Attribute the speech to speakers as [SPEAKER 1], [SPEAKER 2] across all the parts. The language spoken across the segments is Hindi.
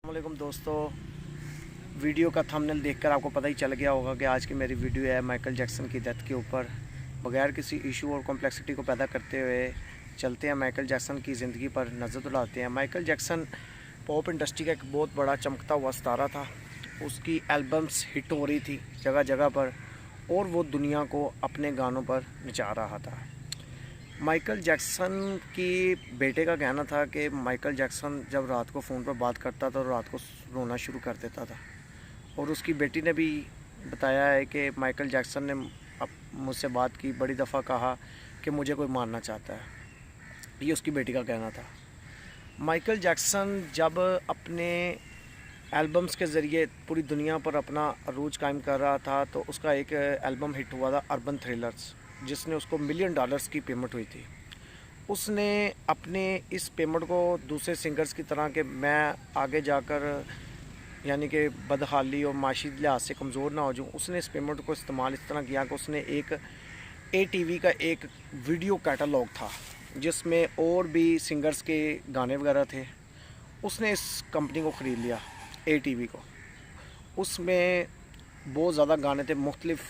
[SPEAKER 1] अस्सलामुअलैकुम दोस्तों, वीडियो का थंबनेल देखकर आपको पता ही चल गया होगा कि आज की मेरी वीडियो है माइकल जैक्सन की डेथ के ऊपर। बगैर किसी इशू और कॉम्प्लेक्सिटी को पैदा करते हुए चलते हैं माइकल जैक्सन की ज़िंदगी पर नज़र दौड़ाते हैं। माइकल जैक्सन पॉप इंडस्ट्री का एक बहुत बड़ा चमकता हुआ सितारा था। उसकी एल्बम्स हिट हो रही थी जगह जगह पर और वो दुनिया को अपने गानों पर नचा रहा था। माइकल जैक्सन की बेटे का कहना था कि माइकल जैक्सन जब रात को फ़ोन पर बात करता था तो रात को रोना शुरू कर देता था। और उसकी बेटी ने भी बताया है कि माइकल जैक्सन ने मुझसे बात की, बड़ी दफ़ा कहा कि मुझे कोई मारना चाहता है। ये उसकी बेटी का कहना था। माइकल जैक्सन जब अपने एल्बम्स के ज़रिए पूरी दुनिया पर अपना अरूज कायम कर रहा था तो उसका एक एल्बम हिट हुआ था अर्बन थ्रिलर्स, जिसने उसको $1 मिलियन की पेमेंट हुई थी। उसने अपने इस पेमेंट को दूसरे सिंगर्स की तरह के मैं आगे जाकर यानी कि बदहाली और माशी लिहाज से कमज़ोर ना हो जाऊँ, उसने इस पेमेंट को इस्तेमाल इस तरह किया कि उसने एक ATV का एक वीडियो कैटलॉग था जिसमें और भी सिंगर्स के गाने वगैरह थे। उसने इस कंपनी को ख़रीद लिया, ATV को। उसमें बहुत ज़्यादा गाने थे, मुख्तलिफ़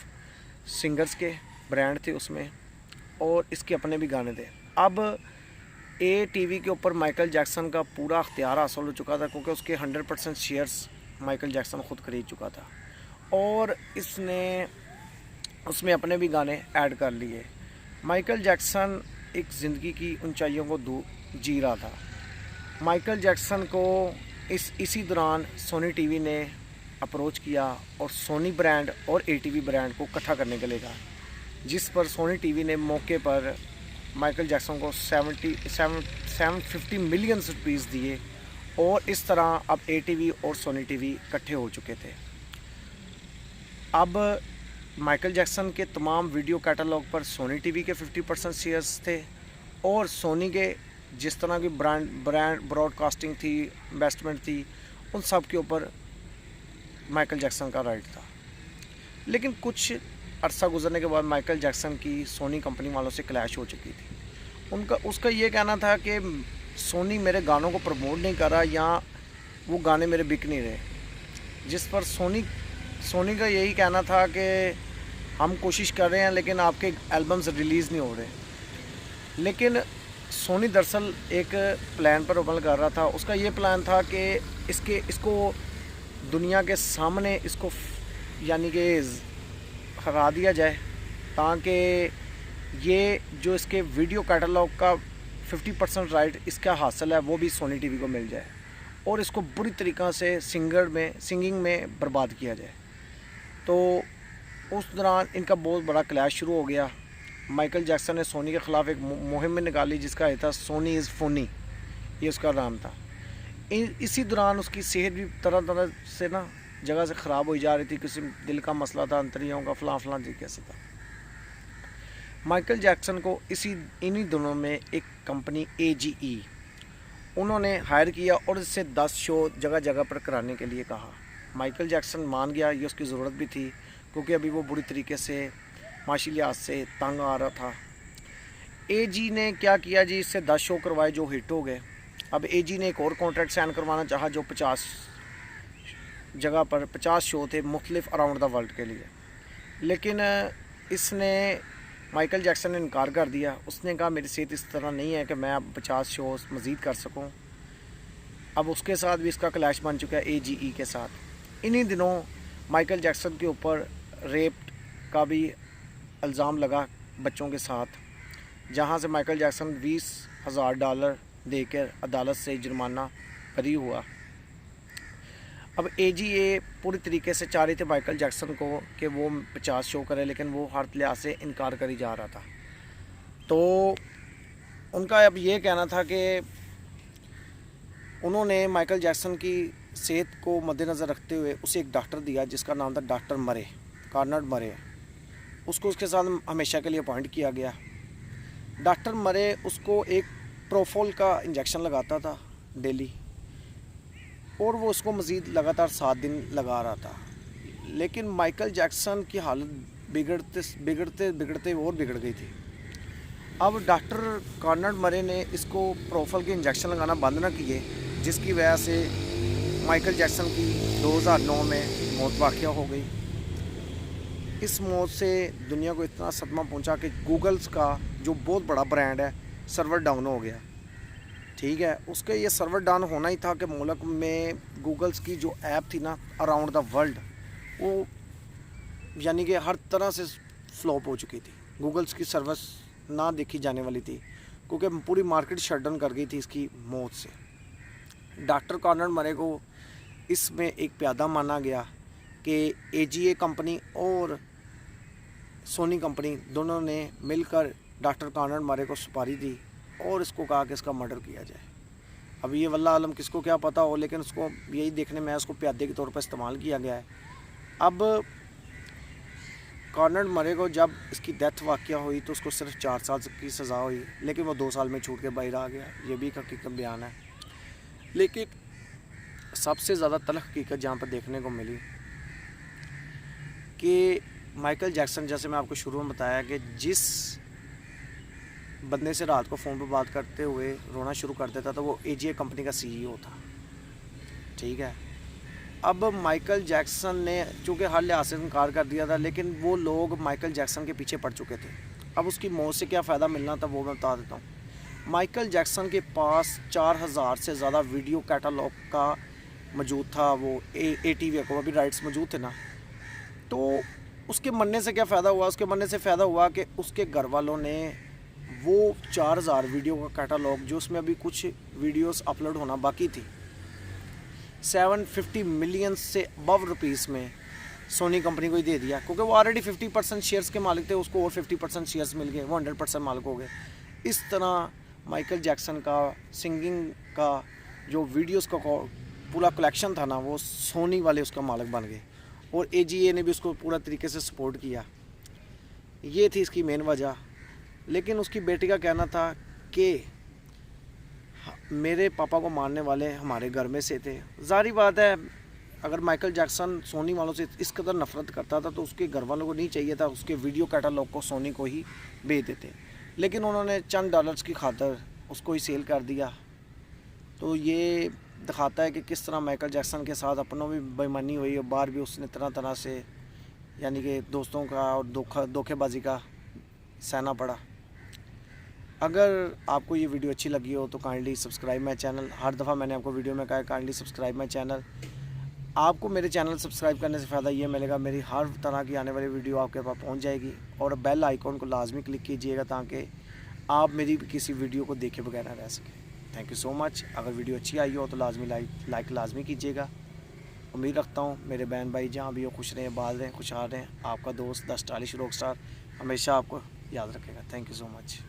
[SPEAKER 1] सिंगर्स के ब्रांड थे उसमें और इसके अपने भी गाने थे। अब ATV के ऊपर माइकल जैक्सन का पूरा अख्तियार हासिल हो चुका था क्योंकि उसके 100% शेयर्स माइकल जैक्सन ख़ुद खरीद चुका था और इसने उसमें अपने भी गाने ऐड कर लिए। माइकल जैक्सन एक ज़िंदगी की ऊंचाइयों को जी रहा था। माइकल जैक्सन को इसी दौरान सोनी टीवी ने अप्रोच किया और सोनी ब्रांड और ATV ब्रांड को इकट्ठा करने के लिए कहा, जिस पर सोनी टीवी ने मौके पर माइकल जैक्सन को 750 मिलियन रुपीज़ दिए और इस तरह अब ATV और सोनी टीवी इकट्ठे हो चुके थे। अब माइकल जैक्सन के तमाम वीडियो कैटलॉग पर सोनी टीवी के 50% शेयर्स थे और सोनी के जिस तरह की ब्रांड ब्रॉडकास्टिंग थी, इन्वेस्टमेंट थी, उन सब के ऊपर माइकल जैक्सन का राइट था। लेकिन कुछ अरसा गुजरने के बाद माइकल जैक्सन की सोनी कंपनी वालों से क्लैश हो चुकी थी। उसका ये कहना था कि सोनी मेरे गानों को प्रमोट नहीं कर रहा या वो गाने मेरे बिक नहीं रहे, जिस पर सोनी का यही कहना था कि हम कोशिश कर रहे हैं लेकिन आपके एल्बम्स रिलीज़ नहीं हो रहे। लेकिन सोनी दरअसल एक प्लान पर अमल कर रहा था। उसका ये प्लान था कि इसको दुनिया के सामने इसको यानी कि हरा दिया जाए ताकि ये जो इसके वीडियो कैटलॉग का 50% राइट इसका हासिल है वो भी सोनी टीवी को मिल जाए और इसको बुरी तरीक़ा से सिंगिंग में बर्बाद किया जाए। तो उस दौरान इनका बहुत बड़ा क्लैश शुरू हो गया। माइकल जैक्सन ने सोनी के ख़िलाफ़ एक मुहिम निकाली जिसका ये था सोनी इज़ फोनी, ये उसका नाम था। इसी दौरान उसकी सेहत भी तरह तरह से ना जगह से ख़राब हो जा रही थी, किसी दिल का मसला था, अंतरियों का फलां तरीके से था। माइकल जैक्सन को इन्हीं दिनों में एक कंपनी AGE उन्होंने हायर किया और इससे 10 शो जगह जगह पर कराने के लिए कहा। माइकल जैक्सन मान गया, ये उसकी ज़रूरत भी थी क्योंकि अभी वो बुरी तरीके से माशी लिहाज से तंग आ रहा था। AG ने क्या किया जी, इससे 10 शो करवाए जो हिट हो गए। अब AG ने एक और कॉन्ट्रैक्ट साइन करवाना चाहा जो 50 जगह पर 50 शो थे मुख्तलिफ अराउंड द वर्ल्ड के लिए। लेकिन इसने माइकल जैक्सन ने इनकार कर दिया। उसने कहा मेरी सेहत इस तरह नहीं है कि मैं अब 50 शो मज़ीद कर सकूं। अब उसके साथ भी इसका क्लैश बन चुका है AGE के साथ। इन्हीं दिनों माइकल जैक्सन के ऊपर रेप का भी इल्ज़ाम लगा बच्चों के साथ, जहां से माइकल जैक्सन $20,000 देकर अदालत से जुर्माना बरी हुआ। अब AGA पूरी तरीके से चाह रही थी माइकल जैक्सन को कि वो 50 शो करे, लेकिन वो हर लिहाज से इनकार करी जा रहा था। तो उनका अब ये कहना था कि उन्होंने माइकल जैक्सन की सेहत को मद्देनज़र रखते हुए उसे एक डॉक्टर दिया जिसका नाम था डॉक्टर मरे, कार्नर्ड मरे। उसको उसके साथ हमेशा के लिए अपॉइंट किया गया। डॉक्टर मरे उसको एक प्रोफोल का इंजेक्शन लगाता था डेली और वो उसको मज़ीद लगातार 7 दिन लगा रहा था। लेकिन माइकल जैक्सन की हालत बिगड़ते और बिगड़ गई थी। अब डॉक्टर कार्नर्ड मरे ने इसको प्रोफल के इंजेक्शन लगाना बंद ना किए, जिसकी वजह से माइकल जैक्सन की 2009 में मौत वाक़या हो गई। इस मौत से दुनिया को इतना सदमा पहुंचा कि गूगल्स का जो बहुत बड़ा ब्रांड है सर्वर डाउन हो गया। ठीक है, उसके ये सर्वर डाउन होना ही था कि मुल्क में गूगल्स की जो ऐप थी ना अराउंड द वर्ल्ड, वो यानी कि हर तरह से फ्लॉप हो चुकी थी। गूगल्स की सर्विस ना देखी जाने वाली थी क्योंकि पूरी मार्केट शट डाउन कर गई थी इसकी मौत से। डॉक्टर कॉर्नर मरे को इसमें एक प्यादा माना गया कि एजीए कंपनी और सोनी कंपनी दोनों ने मिलकर डॉक्टर कॉर्नर मरे को सुपारी दी और इसको कहा कि इसका मर्डर किया जाए। अब ये वल्लाह आलम किसको क्या पता हो, लेकिन उसको यही देखने में उसको प्यादे के तौर पर इस्तेमाल किया गया है। अब कॉर्नर मरे को जब इसकी डेथ वाक़या हुई तो उसको सिर्फ 4 साल की सज़ा हुई, लेकिन वो 2 साल में छूट के बाहर आ गया। ये भी एक हकीकत बयान है। लेकिन सबसे ज़्यादा तल्ख़ हकीकत जहाँ पर देखने को मिली कि माइकल जैक्सन, जैसे मैं आपको शुरू में बताया कि जिस बंदे से रात को फ़ोन पर बात करते हुए रोना शुरू कर देता था वो एजीए कंपनी का सीईओ था। ठीक है, अब माइकल जैक्सन ने चूँकि हर लिहाज से इनकार कर दिया था, लेकिन वो लोग माइकल जैक्सन के पीछे पड़ चुके थे। अब उसकी मौत से क्या फ़ायदा मिलना था वो मैं बता देता हूँ। माइकल जैक्सन के पास 4000 से ज़्यादा वीडियो कैटलॉग का मौजूद था। वो ATV को अभी राइट्स मौजूद थे ना, तो उसके मरने से क्या फ़ायदा हुआ? उसके मरने से फ़ायदा हुआ कि उसके घर वालों ने वो 4000 वीडियो का कैटलॉग, जो उसमें अभी कुछ वीडियोस अपलोड होना बाकी थी, 750 मिलियन से अबव रुपीस में सोनी कंपनी को ही दे दिया, क्योंकि वो ऑलरेडी 50% शेयर्स के मालिक थे। उसको और 50% शेयर्स मिल गए, वो 100% मालिक हो गए। इस तरह माइकल जैक्सन का सिंगिंग का जो वीडियोस का पूरा कलेक्शन था ना, वो सोनी वाले उसका मालिक बन गए और AGA ने भी उसको पूरा तरीके से सपोर्ट किया। ये थी इसकी मेन वजह। लेकिन उसकी बेटी का कहना था कि मेरे पापा को मारने वाले हमारे घर में से थे। जारी बात है, अगर माइकल जैक्सन सोनी वालों से इस कदर नफरत करता था तो उसके घर वालों को नहीं चाहिए था उसके वीडियो कैटलॉग को सोनी को ही बेच देते, लेकिन उन्होंने चंद डॉलर्स की खातर उसको ही सेल कर दिया। तो ये दिखाता है कि किस तरह माइकल जैक्सन के साथ अपनों भी बेईमानी हुई और बाहर भी उसने तरह तरह से यानी कि दोस्तों का और धोखेबाजी का सहना पड़ा। अगर आपको ये वीडियो अच्छी लगी हो तो काइंडली सब्सक्राइब माई चैनल। हर दफ़ा मैंने आपको वीडियो में कहा है काइंडली सब्सक्राइब माई चैनल। आपको मेरे चैनल सब्सक्राइब करने से फ़ायदा ये मिलेगा, मेरी हर तरह की आने वाली वीडियो आपके पास पहुंच जाएगी। और बेल आइकॉन को लाजमी क्लिक कीजिएगा ताकि आप मेरी किसी वीडियो को देखे बगैर रह सकें। Thank you so much. अगर वीडियो अच्छी आई हो तो लाजमी लाइक लाजमी कीजिएगा। उम्मीद रखता हूँ मेरे बहन भाई जहाँ भी हो खुश रहें, बाल रहें, खुशहाल रहें। आपका दोस्त द स्टाइलिश रॉक स्टार हमेशा आपको याद रखेगा। Thank you so much.